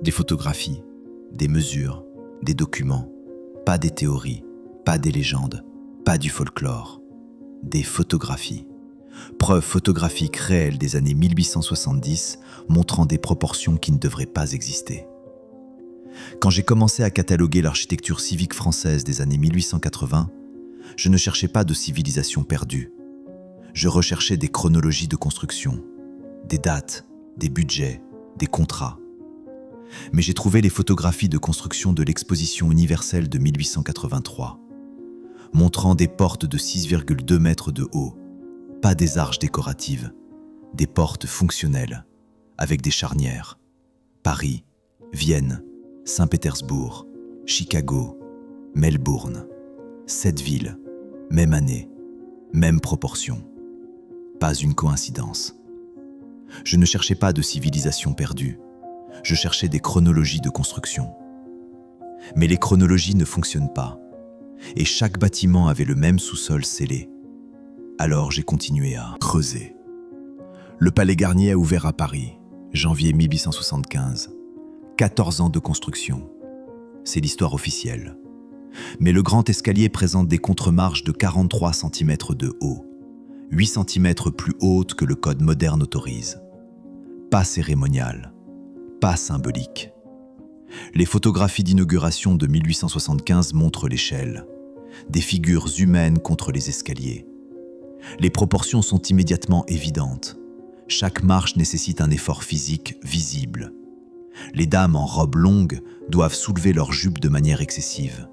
Des photographies, des mesures, des documents, pas des théories, pas des légendes, pas du folklore. Des photographies. Preuves photographiques réelles des années 1870 montrant des proportions qui ne devraient pas exister. Quand j'ai commencé à cataloguer l'architecture civique française des années 1880, je ne cherchais pas de civilisation perdue. Je recherchais des chronologies de construction, des dates, des budgets, des contrats. Mais j'ai trouvé les photographies de construction de l'exposition universelle de 1883, montrant des portes de 6,2 mètres de haut, pas des arches décoratives, des portes fonctionnelles, avec des charnières. Paris, Vienne, Saint-Pétersbourg, Chicago, Melbourne. 7 villes, même année, même proportion. Pas une coïncidence. Je ne cherchais pas de civilisation perdue. Je cherchais des chronologies de construction. Mais les chronologies ne fonctionnent pas. Et chaque bâtiment avait le même sous-sol scellé. Alors j'ai continué à creuser. Le Palais Garnier a ouvert à Paris, janvier 1875. 14 ans de construction. C'est l'histoire officielle. Mais le grand escalier présente des contre-marches de 43 cm de haut, 8 cm plus hautes que le code moderne autorise. Pas cérémonial, pas symbolique. Les photographies d'inauguration de 1875 montrent l'échelle, des figures humaines contre les escaliers. Les proportions sont immédiatement évidentes. Chaque marche nécessite un effort physique visible. Les dames en robe longue doivent soulever leurs jupes de manière excessive.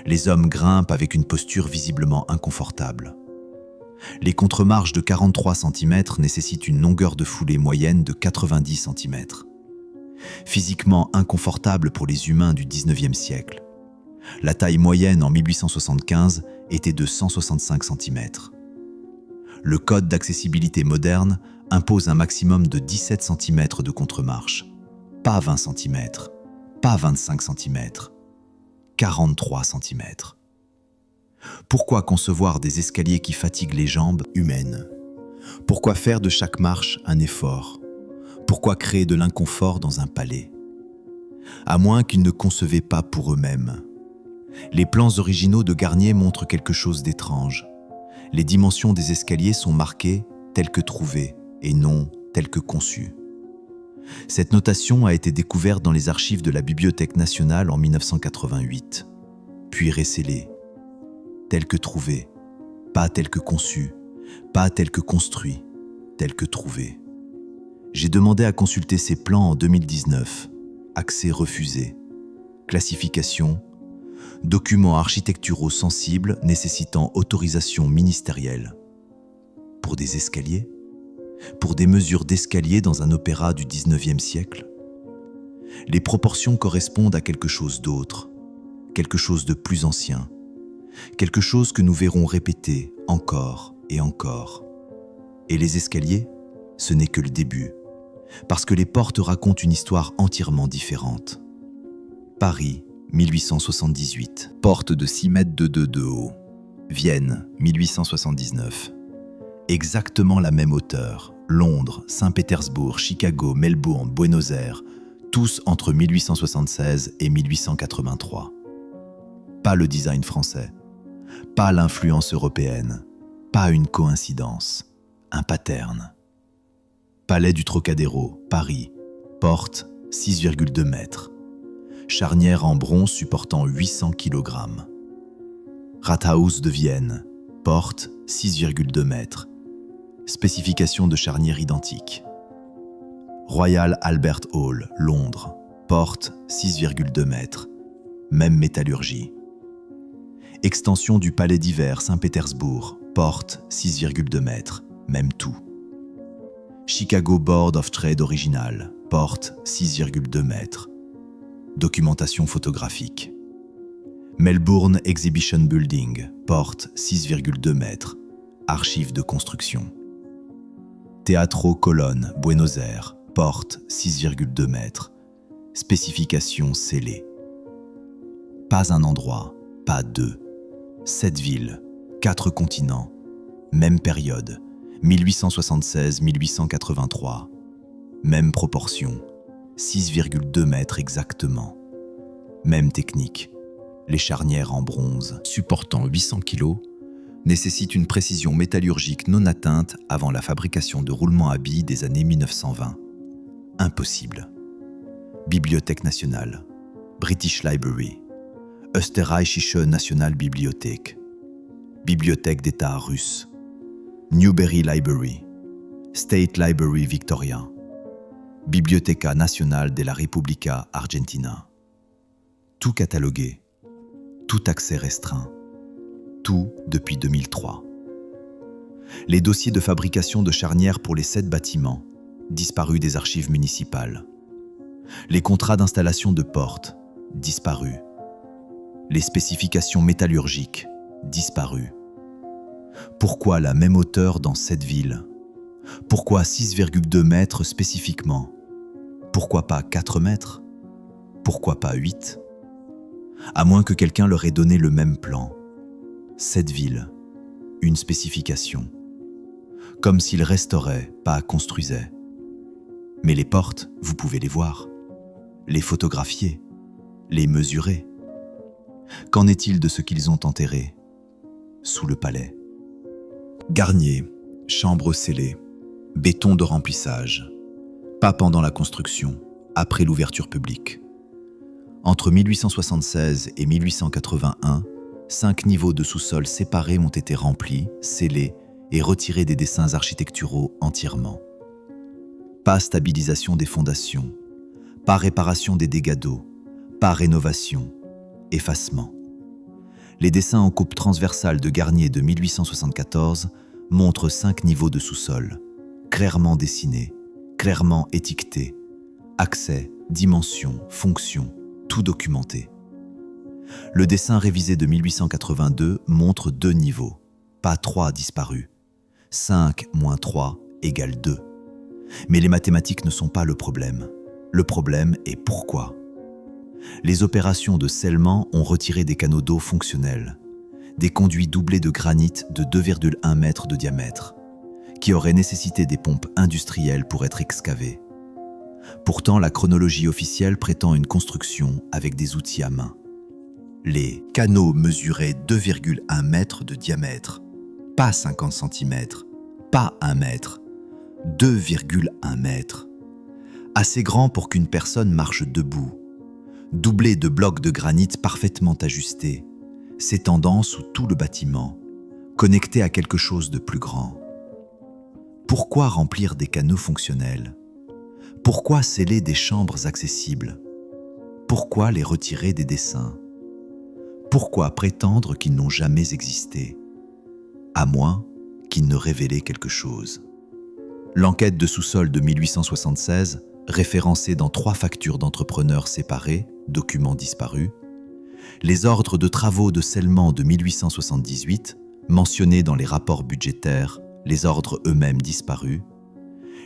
Les hommes grimpent avec une posture visiblement inconfortable. Les contre-marches de 43 cm nécessitent une longueur de foulée moyenne de 90 cm. Physiquement inconfortable pour les humains du 19e siècle. La taille moyenne en 1875 était de 165 cm. Le code d'accessibilité moderne impose un maximum de 17 cm de contre-marche. Pas 20 cm, pas 25 cm, 43 cm. Pourquoi concevoir des escaliers qui fatiguent les jambes humaines? Pourquoi faire de chaque marche un effort? Pourquoi créer de l'inconfort dans un palais? À moins qu'ils ne concevaient pas pour eux-mêmes. Les plans originaux de Garnier montrent quelque chose d'étrange. Les dimensions des escaliers sont marquées telles que trouvées et non telles que conçues. Cette notation a été découverte dans les archives de la Bibliothèque nationale en 1988, puis récellée. Tel que trouvé, pas tel que conçu, pas tel que construit, tel que trouvé. J'ai demandé à consulter ces plans en 2019. Accès refusé. Classification. Documents architecturaux sensibles nécessitant autorisation ministérielle. Pour des escaliers? Pour des mesures d'escalier dans un opéra du 19e siècle? Les proportions correspondent à quelque chose d'autre, quelque chose de plus ancien, quelque chose que nous verrons répéter encore et encore. Et les escaliers, ce n'est que le début, parce que les portes racontent une histoire entièrement différente. Paris, 1878, porte de 6 mètres de haut. Vienne, 1879. Exactement la même hauteur. Londres, Saint-Pétersbourg, Chicago, Melbourne, Buenos Aires, tous entre 1876 et 1883. Pas le design français, pas l'influence européenne, pas une coïncidence, un pattern. Palais du Trocadéro, Paris, porte 6,2 mètres. Charnière en bronze supportant 800 kg. Rathaus de Vienne, porte 6,2 mètres. Spécification de charnière identique. Royal Albert Hall, Londres, porte 6,2 mètres. Même métallurgie. Extension du Palais d'hiver Saint-Pétersbourg, porte 6,2 mètres. Même tout. Chicago Board of Trade original, porte 6,2 mètres. Documentation photographique. Melbourne Exhibition Building, porte 6,2 mètres. Archives de construction. Teatro Colón, Buenos Aires, porte 6,2 mètres. Spécification scellée. Pas un endroit, pas deux. 7 villes, 4 continents. Même période, 1876-1883. Même proportion. 6,2 mètres exactement. Même technique. Les charnières en bronze, supportant 800 kg, nécessitent une précision métallurgique non atteinte avant la fabrication de roulements à billes des années 1920. Impossible. Bibliothèque nationale, British Library, Österreichische Nationalbibliothek, Bibliothèque d'État russe, Newberry Library, State Library Victoria, Biblioteca Nacional de la Repubblica Argentina. Tout catalogué, tout accès restreint, tout depuis 2003. Les dossiers de fabrication de charnières pour les 7 bâtiments, disparus des archives municipales. Les contrats d'installation de portes, disparus. Les spécifications métallurgiques, disparues. Pourquoi la même hauteur dans 7 villes? Pourquoi 6,2 mètres spécifiquement? Pourquoi pas 4 mètres? Pourquoi pas 8? À moins que quelqu'un leur ait donné le même plan. 7 villes, une spécification. Comme s'ils restauraient, pas construisaient. Mais les portes, vous pouvez les voir, les photographier, les mesurer. Qu'en est-il de ce qu'ils ont enterré sous le palais? Garnier, chambre scellée, béton de remplissage. Pas pendant la construction, après l'ouverture publique. Entre 1876 et 1881, 5 niveaux de sous-sol séparés ont été remplis, scellés et retirés des dessins architecturaux entièrement. Pas stabilisation des fondations, pas réparation des dégâts d'eau, pas rénovation, effacement. Les dessins en coupe transversale de Garnier de 1874 montrent 5 niveaux de sous-sol, clairement dessinés, clairement étiquetés, accès, dimensions, fonctions, tout documenté. Le dessin révisé de 1882 montre 2 niveaux, pas 3 disparus. 5 moins 3 égale 2. Mais les mathématiques ne sont pas le problème. Le problème est pourquoi. Les opérations de scellement ont retiré des canaux d'eau fonctionnels, des conduits doublés de granit de 2,1 mètres de diamètre, qui auraient nécessité des pompes industrielles pour être excavés. Pourtant, la chronologie officielle prétend une construction avec des outils à main. Les canaux mesuraient 2,1 mètres de diamètre, pas 50 cm, pas 1 mètre, 2,1 mètres. Assez grand pour qu'une personne marche debout, doublé de blocs de granit parfaitement ajustés, s'étendant sous tout le bâtiment, connecté à quelque chose de plus grand. Pourquoi remplir des canaux fonctionnels? Pourquoi sceller des chambres accessibles? Pourquoi les retirer des dessins? Pourquoi prétendre qu'ils n'ont jamais existé? À moins qu'ils ne révélaient quelque chose. L'enquête de sous-sol de 1876, référencée dans 3 factures d'entrepreneurs séparés, documents disparus, les ordres de travaux de scellement de 1878, mentionnés dans les rapports budgétaires, les ordres eux-mêmes disparus,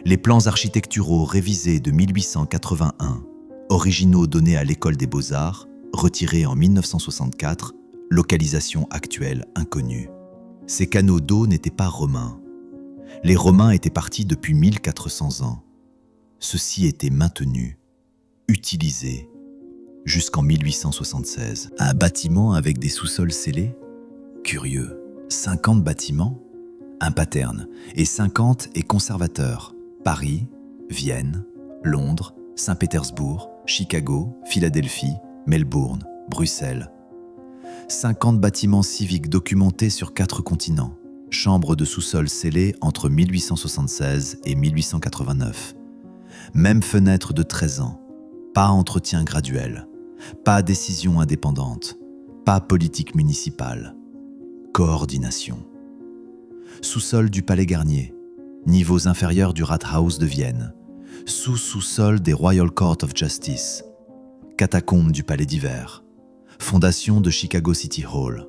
les plans architecturaux révisés de 1881, originaux donnés à l'École des Beaux-Arts, retirés en 1964, localisation actuelle inconnue. Ces canaux d'eau n'étaient pas romains. Les Romains étaient partis depuis 1400 ans. Ceux-ci étaient maintenus, utilisés, jusqu'en 1876. Un bâtiment avec des sous-sols scellés? Curieux. 50 bâtiments? Un pattern. Et 50 est conservateur. Paris, Vienne, Londres, Saint-Pétersbourg, Chicago, Philadelphie, Melbourne, Bruxelles. 50 bâtiments civiques documentés sur 4 continents. Chambres de sous-sol scellées entre 1876 et 1889. Même fenêtre de 13 ans. Pas entretien graduel. Pas décision indépendante. Pas politique municipale. Coordination. Sous-sol du Palais Garnier. Niveaux inférieurs du Rathaus de Vienne. Sous-sous-sol des Royal Court of Justice. Catacombes du Palais d'Hiver. Fondation de Chicago City Hall.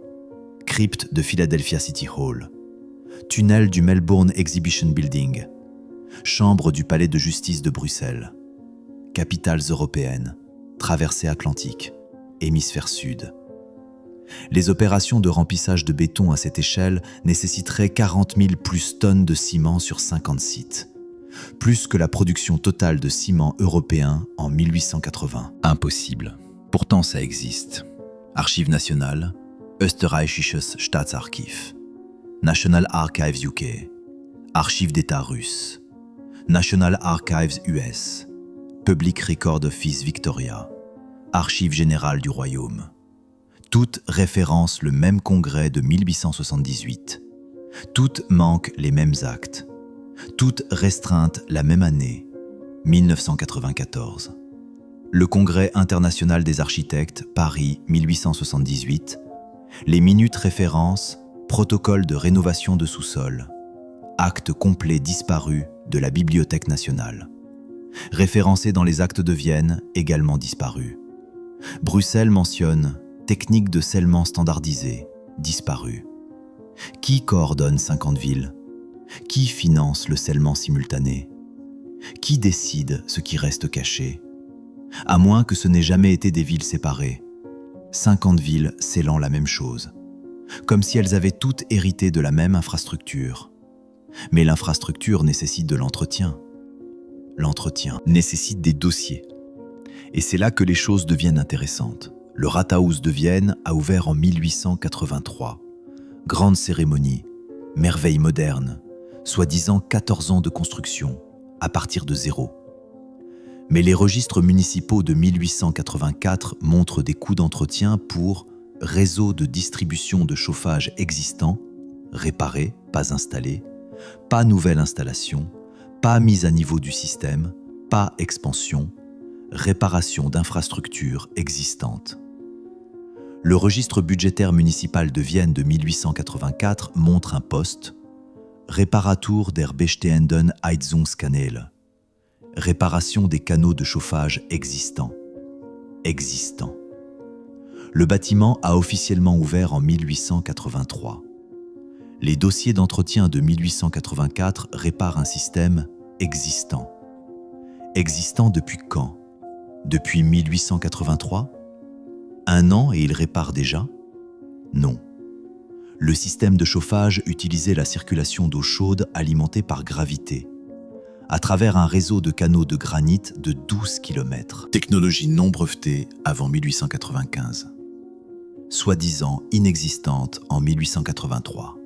Crypte de Philadelphia City Hall. Tunnel du Melbourne Exhibition Building. Chambre du Palais de Justice de Bruxelles. Capitales européennes. Traversée atlantique. Hémisphère sud. Les opérations de remplissage de béton à cette échelle nécessiteraient 40 000 plus tonnes de ciment sur 50 sites, plus que la production totale de ciment européen en 1880. Impossible. Pourtant ça existe. Archives nationales, Österreichisches Staatsarchiv, National Archives UK, Archives d'État russe, National Archives US, Public Record Office Victoria, Archives générales du Royaume. Toutes référencent le même congrès de 1878. Toutes manquent les mêmes actes. Toutes restreintes la même année, 1994. Le Congrès international des architectes, Paris 1878. Les minutes références, protocole de rénovation de sous-sol. Acte complet disparu de la Bibliothèque nationale. Référencé dans les actes de Vienne, également disparu. Bruxelles mentionne technique de scellement standardisée, disparu. Qui coordonne 50 villes? Qui finance le scellement simultané? Qui décide ce qui reste caché? À moins que ce n'ait jamais été des villes séparées. 50 villes scellant la même chose. Comme si elles avaient toutes hérité de la même infrastructure. Mais l'infrastructure nécessite de l'entretien. L'entretien nécessite des dossiers. Et c'est là que les choses deviennent intéressantes. Le Rathaus de Vienne a ouvert en 1883. Grande cérémonie, merveille moderne, soi-disant 14 ans de construction, à partir de zéro. Mais les registres municipaux de 1884 montrent des coûts d'entretien pour réseau de distribution de chauffage existant, réparé, pas installé, pas nouvelle installation, pas mise à niveau du système, pas expansion, réparation d'infrastructures existantes. Le registre budgétaire municipal de Vienne de 1884 montre un poste « Reparatur der bestehenden Heizungskanäle » réparation des canaux de chauffage existants. Le bâtiment a officiellement ouvert en 1883. Les dossiers d'entretien de 1884 réparent un système existant. Existant depuis quand? Depuis 1883? Un an et il répare déjà? Non. Le système de chauffage utilisait la circulation d'eau chaude alimentée par gravité, à travers un réseau de canaux de granit de 12 km. Technologie non brevetée avant 1895. Soi-disant inexistante en 1883.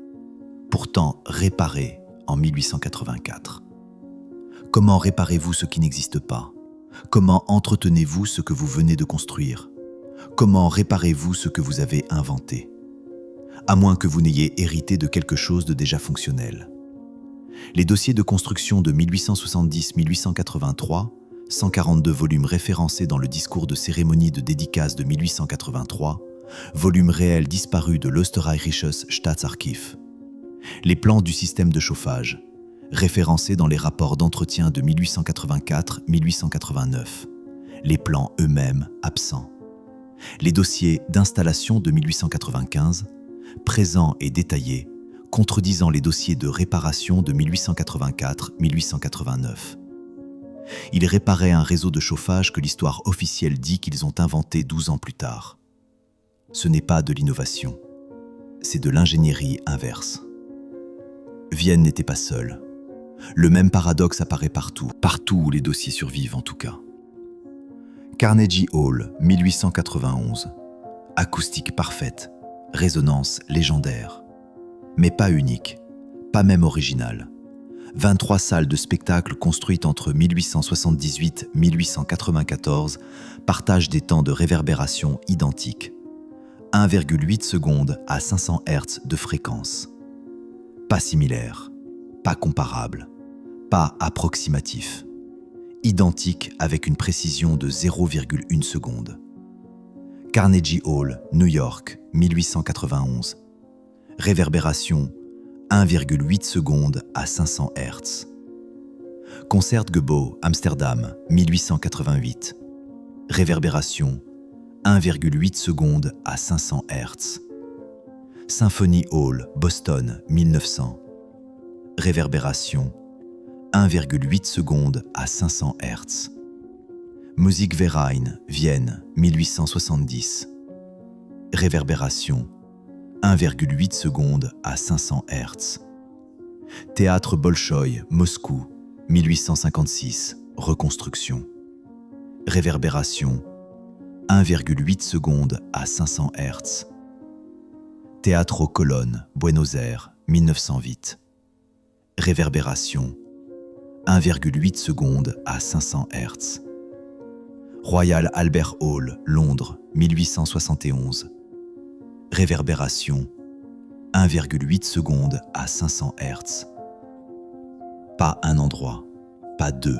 Pourtant réparée en 1884. Comment réparez-vous ce qui n'existe pas? Comment entretenez-vous ce que vous venez de construire? Comment réparez-vous ce que vous avez inventé? À moins que vous n'ayez hérité de quelque chose de déjà fonctionnel. Les dossiers de construction de 1870-1883, 142 volumes référencés dans le discours de cérémonie de dédicace de 1883, volume réel disparu de l'Österreichisches Staatsarchiv. Les plans du système de chauffage, référencés dans les rapports d'entretien de 1884-1889. Les plans eux-mêmes absents. Les dossiers d'installation de 1895, présents et détaillés, contredisant les dossiers de réparation de 1884-1889. Ils réparaient un réseau de chauffage que l'histoire officielle dit qu'ils ont inventé 12 ans plus tard. Ce n'est pas de l'innovation, c'est de l'ingénierie inverse. Vienne n'était pas seule. Le même paradoxe apparaît partout où les dossiers survivent en tout cas. Carnegie Hall, 1891. Acoustique parfaite, résonance légendaire. Mais pas unique, pas même originale. 23 salles de spectacle construites entre 1878-1894 partagent des temps de réverbération identiques. 1,8 secondes à 500 Hz de fréquence. Pas similaire, pas comparable, pas approximatif. Identique avec une précision de 0,1 seconde. Carnegie Hall, New York, 1891. Réverbération 1,8 secondes à 500 Hz. Concertgebouw, Amsterdam, 1888. Réverbération 1,8 secondes à 500 Hz. Symphony Hall, Boston, 1900. Réverbération 1,8 secondes à 500 Hz. Musikverein, Vienne, 1870. Réverbération 1,8 secondes à 500 Hz. Théâtre Bolchoï, Moscou, 1856, reconstruction. Réverbération, 1,8 secondes à 500 Hz. Teatro Colón, Buenos Aires, 1908. Réverbération, 1,8 secondes à 500 Hz. Royal Albert Hall, Londres, 1871. Réverbération, 1,8 secondes à 500 Hz. Pas un endroit, pas deux.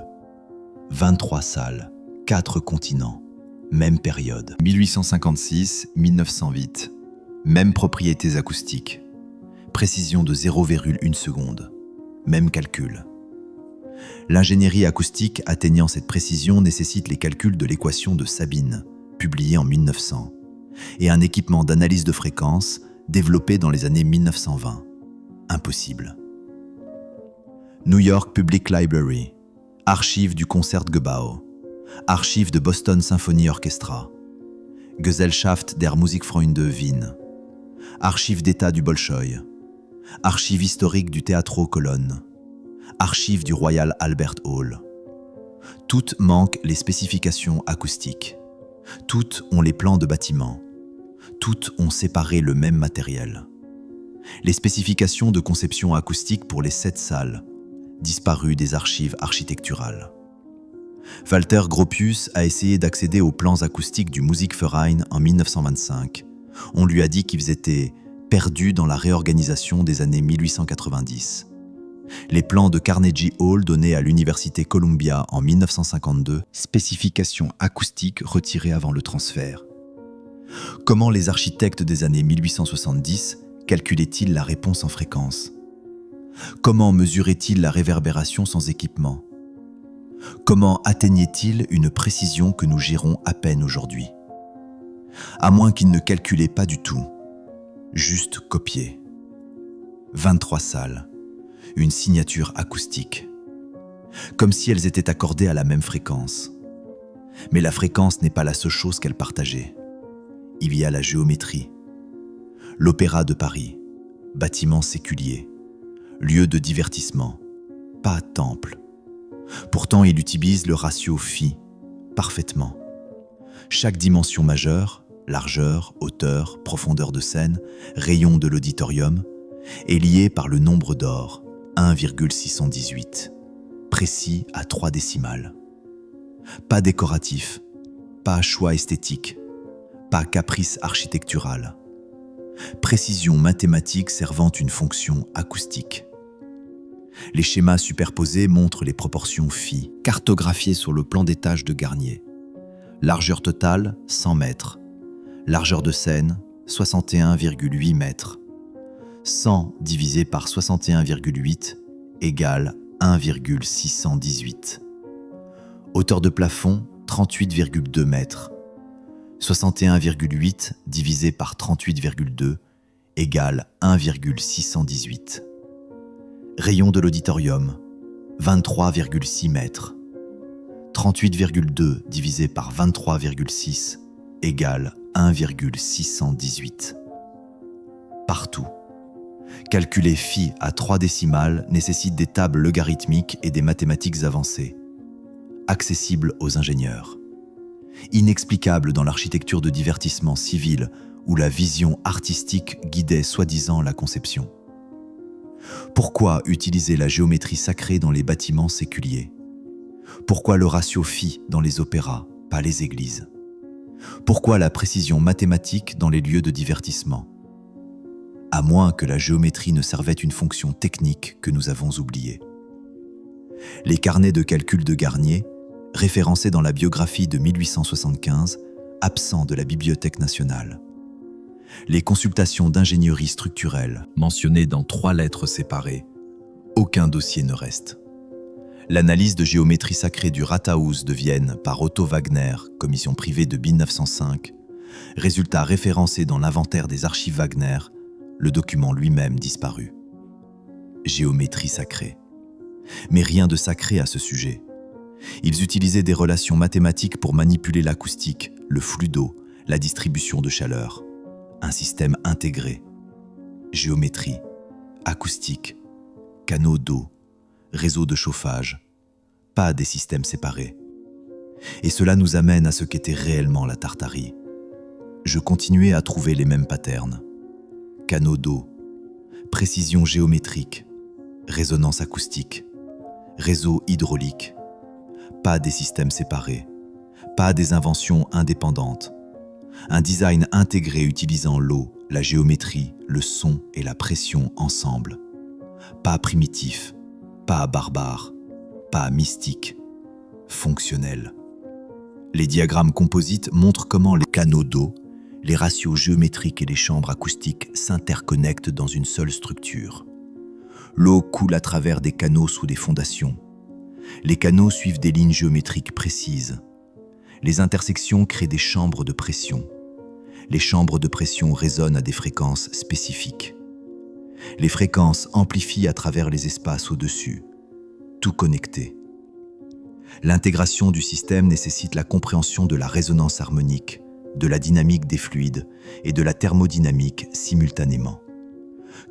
23 salles, 4 continents, même période. 1856-1908. Mêmes propriétés acoustiques. Précision de 0,1 seconde. Même calcul. L'ingénierie acoustique atteignant cette précision nécessite les calculs de l'équation de Sabine, publiée en 1900, et un équipement d'analyse de fréquences développé dans les années 1920. Impossible. New York Public Library. Archives du Concertgebouw. Archives de Boston Symphony Orchestra. Gesellschaft der Musikfreunde Wien. Archives d'État du Bolchoï. Archives historiques du Teatro Colón. Archives du Royal Albert Hall. Toutes manquent les spécifications acoustiques. Toutes ont les plans de bâtiment. Toutes ont séparé le même matériel. Les spécifications de conception acoustique pour les 7 salles, disparues des archives architecturales. Walter Gropius a essayé d'accéder aux plans acoustiques du Musikverein en 1925. On lui a dit qu'ils étaient perdus dans la réorganisation des années 1890. Les plans de Carnegie Hall donnés à l'Université Columbia en 1952, spécifications acoustiques retirées avant le transfert. Comment les architectes des années 1870 calculaient-ils la réponse en fréquence? Comment mesuraient-ils la réverbération sans équipement? Comment atteignaient-ils une précision que nous gérons à peine aujourd'hui? À moins qu'ils ne calculaient pas du tout, juste copier. 23 salles, une signature acoustique, comme si elles étaient accordées à la même fréquence. Mais la fréquence n'est pas la seule chose qu'elles partageaient. Il y a la géométrie. L'Opéra de Paris, bâtiment séculier, lieu de divertissement, pas temple. Pourtant, il utilise le ratio phi parfaitement. Chaque dimension majeure, largeur, hauteur, profondeur de scène, rayon de l'auditorium, est liée par le nombre d'or, 1,618, précis à 3 décimales. Pas décoratif, pas choix esthétique, pas caprice architectural. Précision mathématique servant une fonction acoustique. Les schémas superposés montrent les proportions phi, cartographiées sur le plan d'étage de Garnier. Largeur totale, 100 mètres. Largeur de scène, 61,8 mètres. 100 divisé par 61,8 égale 1,618. Hauteur de plafond, 38,2 mètres. 61,8 divisé par 38,2 égale 1,618. Rayon de l'auditorium, 23,6 mètres. 38,2 divisé par 23,6 égale 1,618. Partout. Calculer phi à 3 décimales nécessite des tables logarithmiques et des mathématiques avancées, accessibles aux ingénieurs. Inexplicable dans l'architecture de divertissement civil où la vision artistique guidait soi-disant la conception. Pourquoi utiliser la géométrie sacrée dans les bâtiments séculiers? Pourquoi le ratio phi dans les opéras, pas les églises? Pourquoi la précision mathématique dans les lieux de divertissement? À moins que la géométrie ne servait une fonction technique que nous avons oubliée. Les carnets de calcul de Garnier, référencés dans la biographie de 1875, absents de la Bibliothèque nationale. Les consultations d'ingénierie structurelle, mentionnées dans 3 lettres séparées, aucun dossier ne reste. L'analyse de géométrie sacrée du Rathaus de Vienne par Otto Wagner, commission privée de 1905, résultat référencé dans l'inventaire des archives Wagner, le document lui-même disparu. Géométrie sacrée. Mais rien de sacré à ce sujet. Ils utilisaient des relations mathématiques pour manipuler l'acoustique, le flux d'eau, la distribution de chaleur. Un système intégré. Géométrie, acoustique, canaux d'eau, réseau de chauffage, pas des systèmes séparés. Et cela nous amène à ce qu'était réellement la Tartarie. Je continuais à trouver les mêmes patterns. Canaux d'eau, précision géométrique, résonance acoustique, réseau hydraulique. Pas des systèmes séparés, pas des inventions indépendantes. Un design intégré utilisant l'eau, la géométrie, le son et la pression ensemble. Pas primitif, pas barbare, pas mystique, fonctionnel. Les diagrammes composites montrent comment les canaux d'eau, les ratios géométriques et les chambres acoustiques s'interconnectent dans une seule structure. L'eau coule à travers des canaux sous des fondations. Les canaux suivent des lignes géométriques précises. Les intersections créent des chambres de pression. Les chambres de pression résonnent à des fréquences spécifiques. Les fréquences amplifient à travers les espaces au-dessus, tout connecté. L'intégration du système nécessite la compréhension de la résonance harmonique, de la dynamique des fluides et de la thermodynamique simultanément.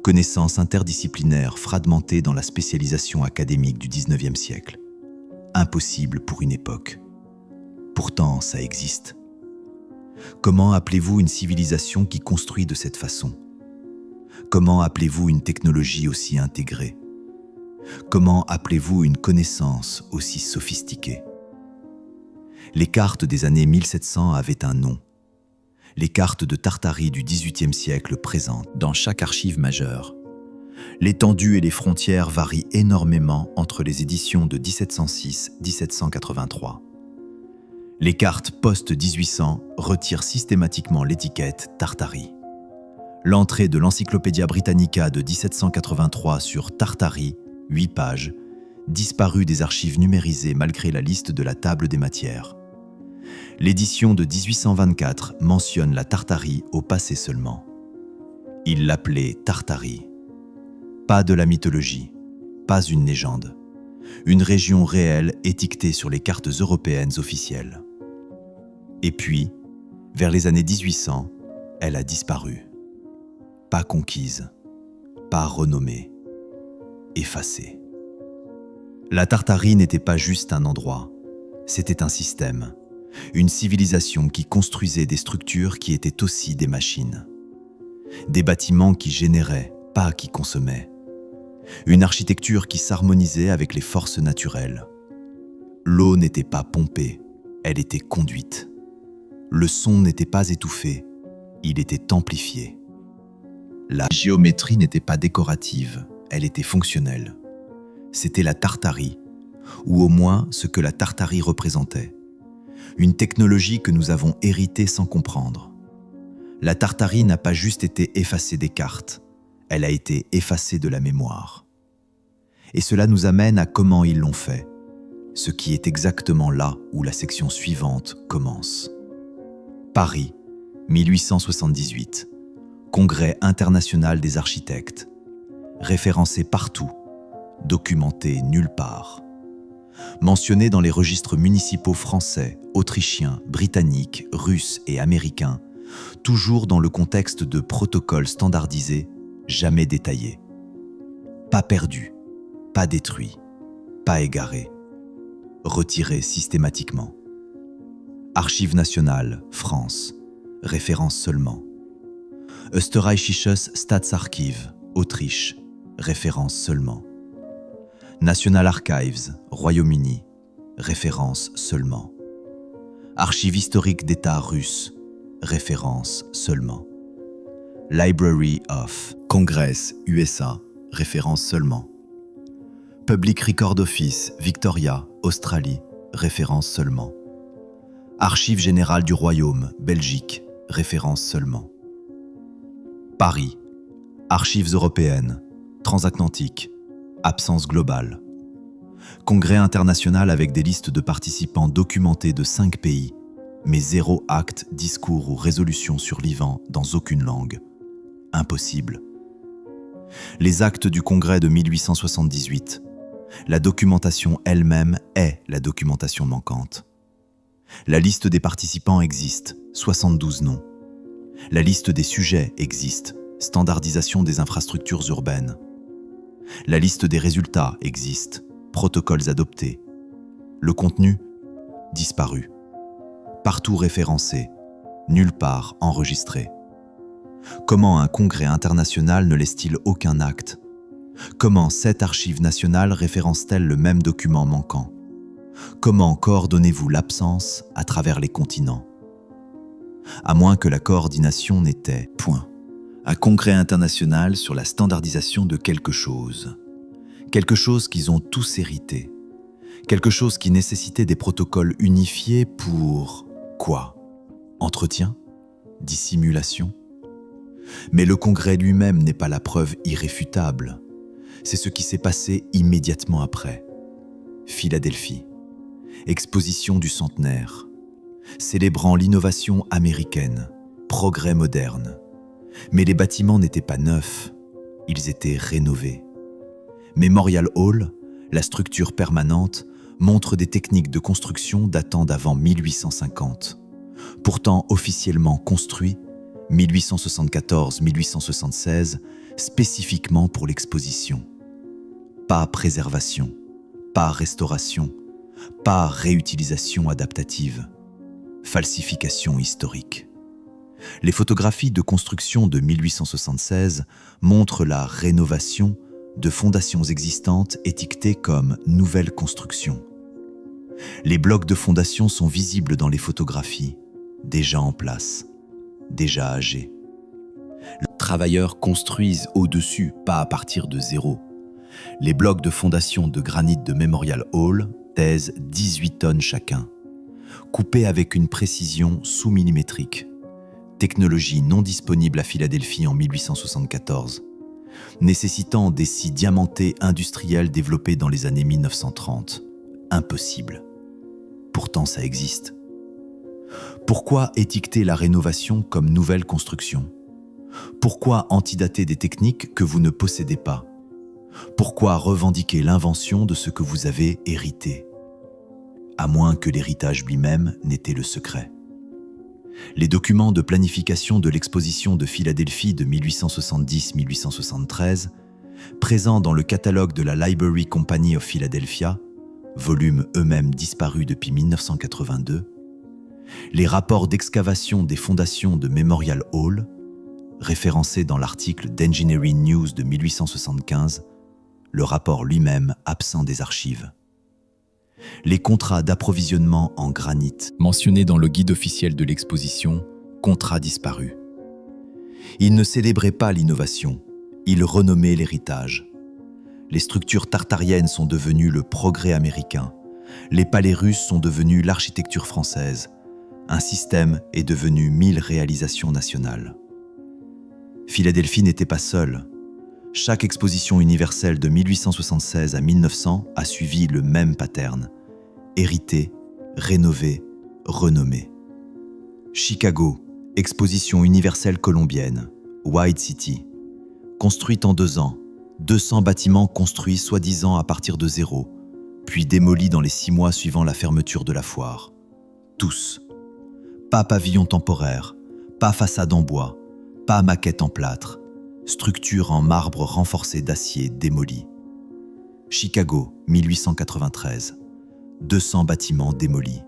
Connaissances interdisciplinaires fragmentées dans la spécialisation académique du XIXe siècle. Impossible pour une époque. Pourtant, ça existe. Comment appelez-vous une civilisation qui construit de cette façon? Comment appelez-vous une technologie aussi intégrée? Comment appelez-vous une connaissance aussi sophistiquée? Les cartes des années 1700 avaient un nom. Les cartes de Tartarie du XVIIIe siècle présentent dans chaque archive majeure. L'étendue et les frontières varient énormément entre les éditions de 1706-1783. Les cartes post-1800 retirent systématiquement l'étiquette Tartarie. L'entrée de l'Encyclopædia Britannica de 1783 sur Tartarie, 8 pages, disparue des archives numérisées malgré la liste de la table des matières. L'édition de 1824 mentionne la Tartarie au passé seulement. Il l'appelait Tartarie. Pas de la mythologie, pas une légende. Une région réelle étiquetée sur les cartes européennes officielles. Et puis, vers les années 1800, elle a disparu. Pas conquise, pas renommée, effacée. La Tartarie n'était pas juste un endroit, c'était un système, une civilisation qui construisait des structures qui étaient aussi des machines. Des bâtiments qui généraient, pas qui consommaient. Une architecture qui s'harmonisait avec les forces naturelles. L'eau n'était pas pompée, elle était conduite. Le son n'était pas étouffé, il était amplifié. La géométrie n'était pas décorative, elle était fonctionnelle. C'était la Tartarie, ou au moins ce que la Tartarie représentait. Une technologie que nous avons héritée sans comprendre. La Tartarie n'a pas juste été effacée des cartes, elle a été effacée de la mémoire. Et cela nous amène à comment ils l'ont fait, ce qui est exactement là où la section suivante commence. Paris, 1878. Congrès international des architectes. Référencé partout, documenté nulle part. Mentionné dans les registres municipaux français, autrichiens, britanniques, russes et américains, toujours dans le contexte de protocoles standardisés, jamais détaillés. Pas perdu, pas détruit, pas égaré. Retiré systématiquement. Archives nationales, France, référence seulement. Österreichisches Staatsarchiv, Autriche, référence seulement. National Archives, Royaume-Uni, référence seulement. Archives historiques d'État russe, référence seulement. Library of Congress, USA, référence seulement. Public Record Office, Victoria, Australie, référence seulement. Archives générales du Royaume, Belgique, référence seulement. Paris, Archives européennes, transatlantiques, absence globale. Congrès international avec des listes de participants documentés de 5 pays, mais 0 acte, discours ou résolution survivant dans aucune langue. Impossible. Les actes du Congrès de 1878. La documentation elle-même est la documentation manquante. La liste des participants existe, 72 noms. La liste des sujets existe, standardisation des infrastructures urbaines. La liste des résultats existe, protocoles adoptés. Le contenu, disparu. Partout référencé, nulle part enregistré. Comment un congrès international ne laisse-t-il aucun acte? Comment 7 archives nationales référencent-elles le même document manquant? Comment coordonnez-vous l'absence à travers les continents? À moins que la coordination n'était, point, un congrès international sur la standardisation de quelque chose qu'ils ont tous hérité, quelque chose qui nécessitait des protocoles unifiés pour quoi? Entretien? Dissimulation? Mais le congrès lui-même n'est pas la preuve irréfutable. C'est ce qui s'est passé immédiatement après. Philadelphie. Exposition du centenaire. Célébrant l'innovation américaine, progrès moderne. Mais les bâtiments n'étaient pas neufs, ils étaient rénovés. Memorial Hall, la structure permanente, montre des techniques de construction datant d'avant 1850. Pourtant officiellement construit 1874-1876, spécifiquement pour l'exposition. Pas préservation, pas restauration, pas réutilisation adaptative. Falsification historique. Les photographies de construction de 1876 montrent la rénovation de fondations existantes étiquetées comme « nouvelle construction ». Les blocs de fondation sont visibles dans les photographies, déjà en place, déjà âgés. Les travailleurs construisent au-dessus, pas à partir de zéro. Les blocs de fondation de granit de Memorial Hall pèsent 18 tonnes chacun, coupés avec une précision sous-millimétrique. Technologie non disponible à Philadelphie en 1874, nécessitant des scies diamantées industrielles développées dans les années 1930. Impossible. Pourtant, ça existe. Pourquoi étiqueter la rénovation comme nouvelle construction? Pourquoi antidater des techniques que vous ne possédez pas? Pourquoi revendiquer l'invention de ce que vous avez hérité? À moins que l'héritage lui-même n'était le secret. Les documents de planification de l'exposition de Philadelphie de 1870-1873, présents dans le catalogue de la Library Company of Philadelphia, volumes eux-mêmes disparus depuis 1982, les rapports d'excavation des fondations de Memorial Hall, référencés dans l'article d'Engineering News de 1875, le rapport lui-même absent des archives. Les contrats d'approvisionnement en granit, mentionnés dans le guide officiel de l'exposition, contrats disparus. Ils ne célébraient pas l'innovation, ils renommaient l'héritage. Les structures tartariennes sont devenues le progrès américain, les palais russes sont devenus l'architecture française, un système est devenu 1000 réalisations nationales. Philadelphie n'était pas seule. Chaque exposition universelle de 1876 à 1900 a suivi le même pattern. Hérité, rénové, renommé. Chicago, exposition universelle colombienne, White City. Construite en 2 ans, 200 bâtiments construits soi-disant à partir de zéro, puis démolis dans les 6 mois suivant la fermeture de la foire. Tous. Pas pavillon temporaire, pas façade en bois, pas maquette en plâtre, structure en marbre renforcé d'acier démolie. Chicago, 1893. 200 bâtiments démolis.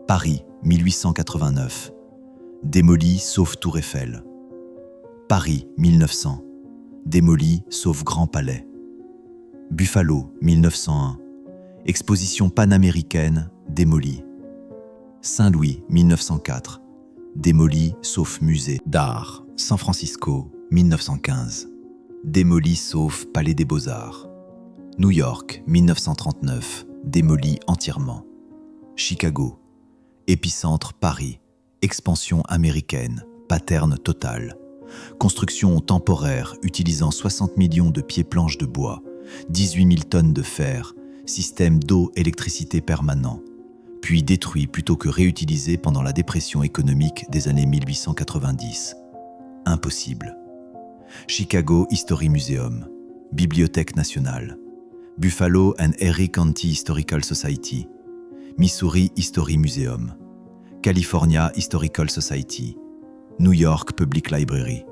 Paris, 1889. Démoli sauf Tour Eiffel. Paris, 1900. Démoli sauf Grand Palais. Buffalo, 1901. Exposition panaméricaine, démolie. Saint-Louis, 1904. Démoli sauf musée d'art. San Francisco, 1915. Démoli sauf Palais des Beaux-Arts. New York, 1939. Démoli entièrement. Chicago. Épicentre Paris. Expansion américaine. Pattern total. Construction temporaire utilisant 60 millions de pieds-planches de bois, 18 000 tonnes de fer, système d'eau-électricité permanent, puis détruit plutôt que réutilisé pendant la dépression économique des années 1890. Impossible. Chicago History Museum, Bibliothèque nationale, Buffalo and Erie County Historical Society, Missouri History Museum, California Historical Society, New York Public Library.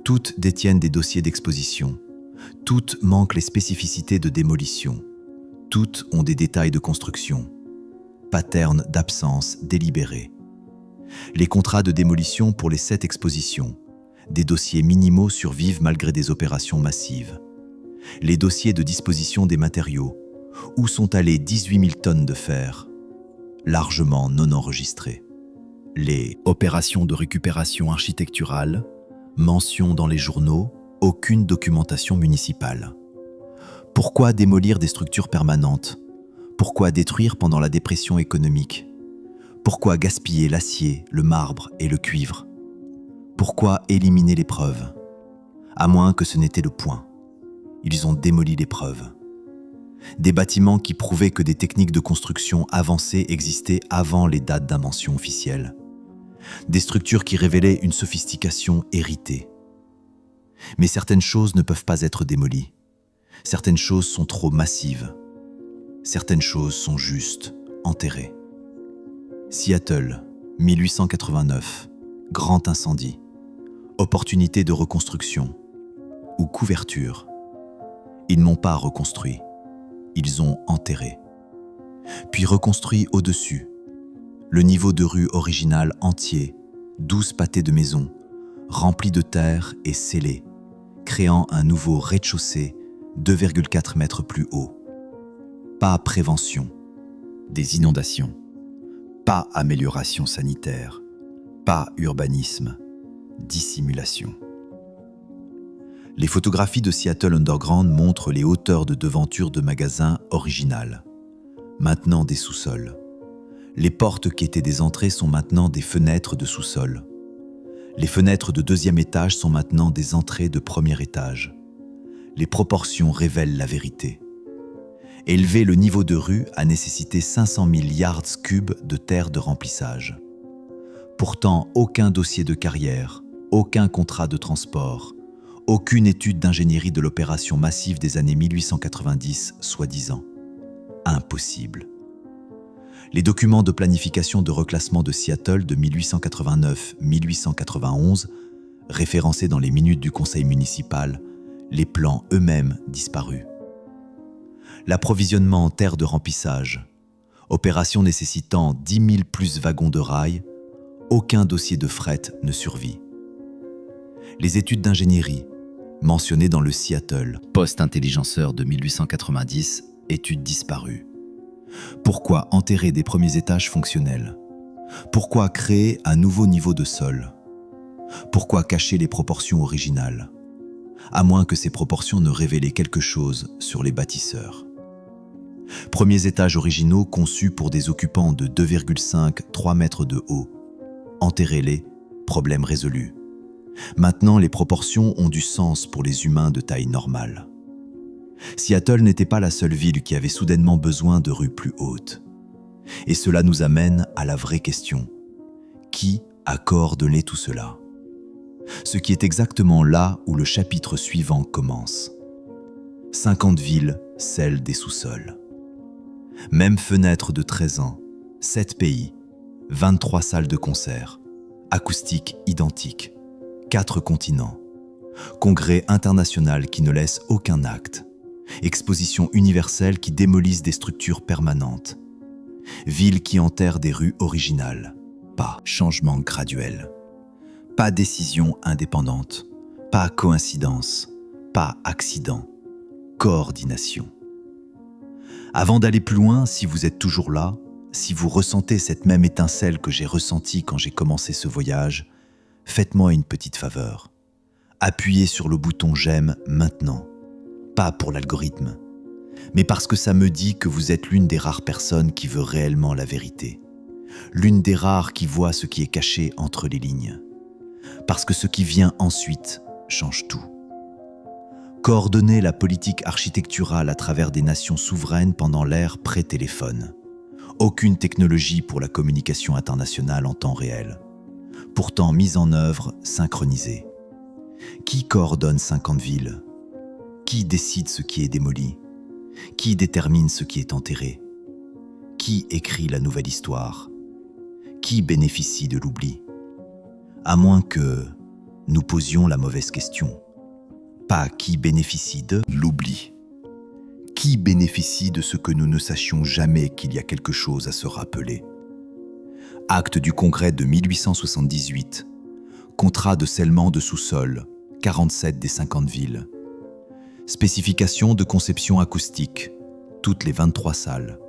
Toutes détiennent des dossiers d'exposition. Toutes manquent les spécificités de démolition. Toutes ont des détails de construction, patterns d'absence délibérés. Les contrats de démolition pour les 7 expositions, des dossiers minimaux survivent malgré des opérations massives. Les dossiers de disposition des matériaux, où sont allées 18 000 tonnes de fer, largement non enregistrées. Les opérations de récupération architecturale, mention dans les journaux, aucune documentation municipale. Pourquoi démolir des structures permanentes? Pourquoi détruire pendant la dépression économique? Pourquoi gaspiller l'acier, le marbre et le cuivre? Pourquoi éliminer les preuves? À moins que ce n'était le point. Ils ont démoli les preuves. Des bâtiments qui prouvaient que des techniques de construction avancées existaient avant les dates d'invention officielles. Des structures qui révélaient une sophistication héritée. Mais certaines choses ne peuvent pas être démolies. Certaines choses sont trop massives. Certaines choses sont juste enterrées. Seattle, 1889. Grand incendie. Opportunité de reconstruction. Ou couverture. Ils n'ont pas reconstruit. Ils ont enterré. Puis reconstruit au-dessus. Le niveau de rue original entier, 12 pâtés de maisons, remplis de terre et scellés, créant un nouveau rez-de-chaussée 2,4 mètres plus haut. Pas prévention des inondations, pas amélioration sanitaire, pas urbanisme, dissimulation. Les photographies de Seattle Underground montrent les hauteurs de devanture de magasins originales, maintenant des sous-sols. Les portes qui étaient des entrées sont maintenant des fenêtres de sous-sol. Les fenêtres de 2e étage sont maintenant des entrées de 1er étage. Les proportions révèlent la vérité. Élever le niveau de rue a nécessité 500 000 yards cubes de terre de remplissage. Pourtant, aucun dossier de carrière, aucun contrat de transport, aucune étude d'ingénierie de l'opération massive des années 1890, soi-disant. Impossible. Les documents de planification de reclassement de Seattle de 1889-1891, référencés dans les minutes du conseil municipal, les plans eux-mêmes disparus. L'approvisionnement en terre de remplissage, opération nécessitant 10 000 plus wagons de rail, aucun dossier de fret ne survit. Les études d'ingénierie, mentionnées dans le Seattle Post-Intelligenceur de 1890, études disparues. Pourquoi enterrer des premiers étages fonctionnels? Pourquoi créer un nouveau niveau de sol? Pourquoi cacher les proportions originales? À moins que ces proportions ne révélaient quelque chose sur les bâtisseurs. Premiers étages originaux conçus pour des occupants de 2,5-3 mètres de haut. Enterrez-les, problème résolu. Maintenant, les proportions ont du sens pour les humains de taille normale. Seattle n'était pas la seule ville qui avait soudainement besoin de rues plus hautes. Et cela nous amène à la vraie question. Qui a coordonné tout cela? Ce qui est exactement là où le chapitre suivant commence. 50 villes, celles des sous-sols. Même fenêtre de 13 ans, 7 pays, 23 salles de concert, acoustique identique, 4 continents, congrès international qui ne laisse aucun acte, expositions universelles qui démolissent des structures permanentes, villes qui enterrent des rues originales, pas changement graduel, pas décision indépendante, pas coïncidence, pas accident, coordination. Avant d'aller plus loin, si vous êtes toujours là, si vous ressentez cette même étincelle que j'ai ressentie quand j'ai commencé ce voyage, faites-moi une petite faveur. Appuyez sur le bouton « J'aime » maintenant. Pas pour l'algorithme, mais parce que ça me dit que vous êtes l'une des rares personnes qui veut réellement la vérité. L'une des rares qui voit ce qui est caché entre les lignes. Parce que ce qui vient ensuite change tout. Coordonner la politique architecturale à travers des nations souveraines pendant l'ère pré-téléphone. Aucune technologie pour la communication internationale en temps réel. Pourtant mise en œuvre, synchronisée. Qui coordonne 50 villes? Qui décide ce qui est démoli? Qui détermine ce qui est enterré? Qui écrit la nouvelle histoire? Qui bénéficie de l'oubli? À moins que nous posions la mauvaise question. Pas qui bénéficie de l'oubli. Qui Qui bénéficie de ce que nous ne sachions jamais qu'il y a quelque chose à se rappeler? Acte du Congrès de 1878. Contrat de scellement de sous-sol, 47 des 50 villes. Spécification de conception acoustique, toutes les 23 salles.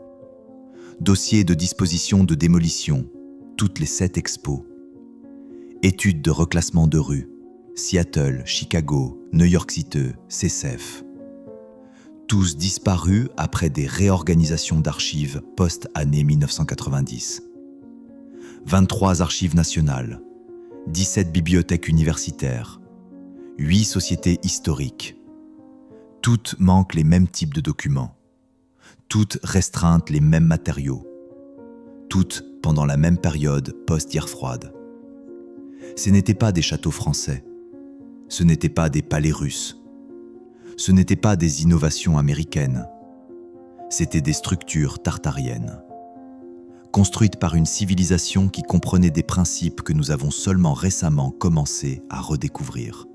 Dossier de disposition de démolition, toutes les 7 expos. Études de reclassement de rue, Seattle, Chicago, New York City, CCF. Tous disparus après des réorganisations d'archives post-année 1990. 23 archives nationales, 17 bibliothèques universitaires, 8 sociétés historiques. Toutes manquent les mêmes types de documents. Toutes restreintes les mêmes matériaux. Toutes pendant la même période post-guerre froide. Ce n'étaient pas des châteaux français. Ce n'étaient pas des palais russes. Ce n'étaient pas des innovations américaines. C'étaient des structures tartariennes. Construites par une civilisation qui comprenait des principes que nous avons seulement récemment commencé à redécouvrir.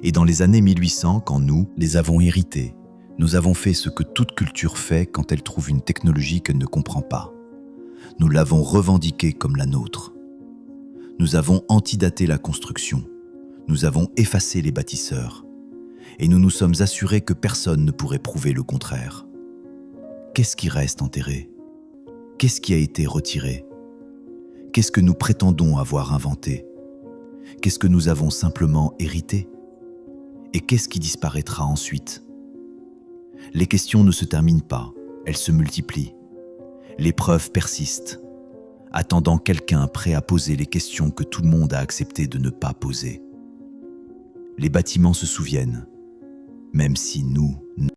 Et dans les années 1800, quand nous les avons hérités, nous avons fait ce que toute culture fait quand elle trouve une technologie qu'elle ne comprend pas. Nous l'avons revendiquée comme la nôtre. Nous avons antidaté la construction. Nous avons effacé les bâtisseurs. Et nous nous sommes assurés que personne ne pourrait prouver le contraire. Qu'est-ce qui reste enterré? Qu'est-ce qui a été retiré? Qu'est-ce que nous prétendons avoir inventé? Qu'est-ce que nous avons simplement hérité? Et qu'est-ce qui disparaîtra ensuite? Les questions ne se terminent pas, elles se multiplient. Les preuves persistent, attendant quelqu'un prêt à poser les questions que tout le monde a accepté de ne pas poser. Les bâtiments se souviennent, même si nous